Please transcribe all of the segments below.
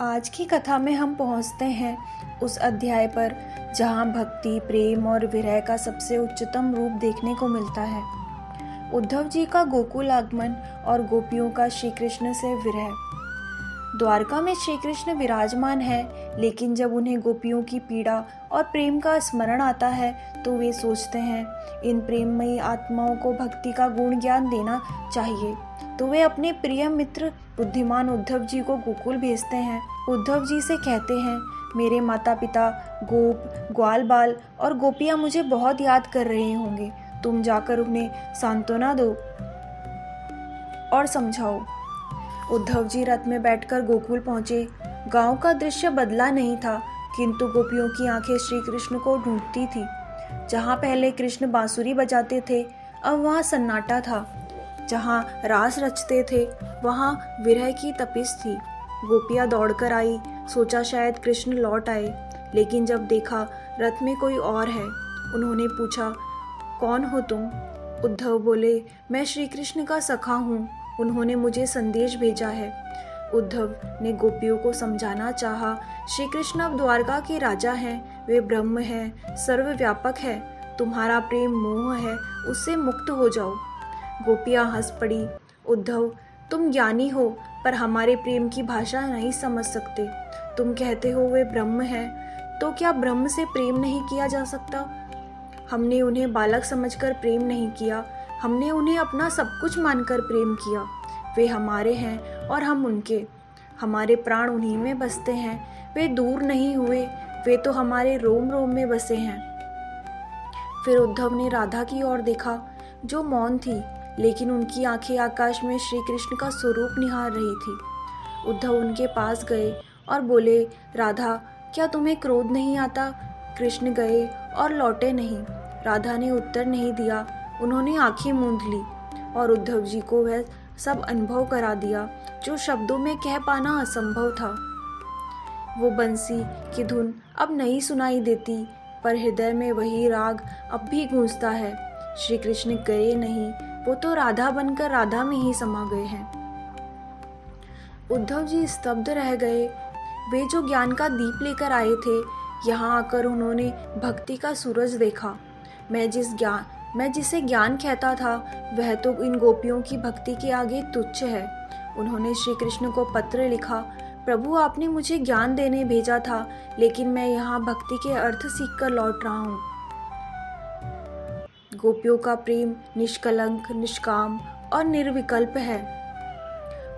आज की कथा में हम पहुंचते हैं उस अध्याय पर जहां भक्ति, प्रेम और विरह का सबसे उच्चतम रूप देखने को मिलता है। उद्धव जी का गोकुल आगमन और गोपियों का श्री कृष्ण से विरह। द्वारका में श्री कृष्ण विराजमान है, लेकिन जब उन्हें गोपियों की पीड़ा और प्रेम का स्मरण आता है तो वे सोचते हैं इन प्रेममयी आत्माओं को भक्ति का गुण ज्ञान देना चाहिए। तो वे अपने प्रिय मित्र बुद्धिमान उद्धव जी को गोकुल भेजते हैं। उद्धव जी से कहते हैं, मेरे माता पिता, गोप, ग्वाल बाल और गोपियाँ मुझे बहुत याद कर रहे होंगे। तुम जाकर उन्हें सांत्वना दो और समझाओ। उद्धव जी रथ में बैठकर गोकुल पहुंचे। गांव का दृश्य बदला नहीं था, किंतु गोपियों की आंखें श्री कृष्ण को ढूंढती थी। जहां पहले कृष्ण बांसुरी बजाते थे, अब वहां सन्नाटा था। जहां रास रचते थे, वहां विरह की तपिश थी। गोपियां दौड़कर आई, सोचा शायद कृष्ण लौट आए, लेकिन जब देखा रथ में कोई और है। उन्होंने पूछा, कौन हो तुम? उद्धव बोले, मैं श्री कृष्ण का सखा हूँ। उन्होंने मुझे संदेश भेजा है। उद्धव ने गोपियों को समझाना चाहा, श्री कृष्ण अब द्वारका के राजा हैं, वे ब्रह्म हैं, सर्वव्यापक है। तुम्हारा प्रेम मोह है, उससे मुक्त हो जाओ। गोपियां हंस पड़ी। उद्धव, तुम ज्ञानी हो, पर हमारे प्रेम की भाषा नहीं समझ सकते। तुम कहते हो वे ब्रह्म हैं, तो क्या ब्रह्म से प्रेम नहीं किया जा सकता? हमने उन्हें बालक समझकर प्रेम नहीं किया, हमने उन्हें अपना सब कुछ मानकर प्रेम किया। वे हमारे हैं और हम उनके। हमारे प्राण उन्हीं में बसते हैं, वे दूर नहीं हुए, वे तो हमारे रोम रोम में बसे हैं। फिर उद्धव ने राधा की ओर देखा, जो मौन थी, लेकिन उनकी आंखें आकाश में श्री कृष्ण का स्वरूप निहार रही थी। उद्धव उनके पास गए और बोले, राधा, क्या तुम्हें क्रोध नहीं आता? कृष्ण गए और लौटे नहीं। राधा ने उत्तर नहीं दिया। उन्होंने आंखें मूंद ली और उद्धव जी को वह सब अनुभव करा दिया जो शब्दों में कह पाना असंभव था। वो बंसी की धुन अब नहीं सुनाई देती, पर हृदय में वही राग अब भी गूंजता है। श्री कृष्ण गए नहीं, वो तो राधा बनकर राधा में ही समा गए हैं। उद्धव जी स्तब्ध रह गए। वे जो ज्ञान का दीप लेकर आए थे, यहाँ आकर उन्होंने भक्ति का सूरज देखा। मैं जिसे ज्ञान कहता था, वह तो इन गोपियों की भक्ति के आगे तुच्छ है। उन्होंने श्री कृष्ण को पत्र लिखा, प्रभु, आपने मुझे ज्ञान देने भेजा था, लेकिन मैं यहाँ भक्ति के अर्थ सीखकर लौट रहा हूँ। गोपियों का प्रेम निष्कलंक, निष्काम और निर्विकल्प है।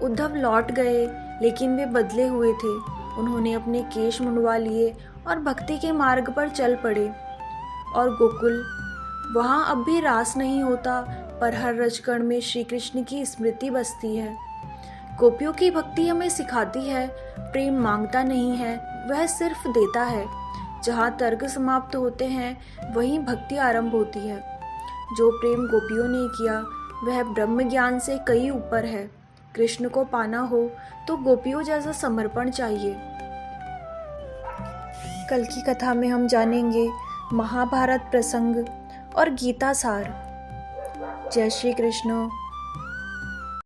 उद्धव लौट गए, लेकिन वे बदले हुए थे। उन्होंने अपने केश मुंडवा लिए और भक्ति के मार्ग पर चल पड़े। और गोकुल, वहाँ अब भी रास नहीं होता, पर हर रजकण में श्री कृष्ण की स्मृति बसती है। गोपियों की भक्ति हमें सिखाती है, प्रेम मांगता नहीं है, वह सिर्फ देता है। जहाँ तर्क समाप्त होते हैं, वहीं भक्ति आरंभ होती है। जो प्रेम गोपियों ने किया, वह ब्रह्म ज्ञान से कई ऊपर है। कृष्ण को पाना हो तो गोपियों जैसा समर्पण चाहिए। कल की कथा में हम जानेंगे महाभारत प्रसंग और गीता सार। जय श्री कृष्ण।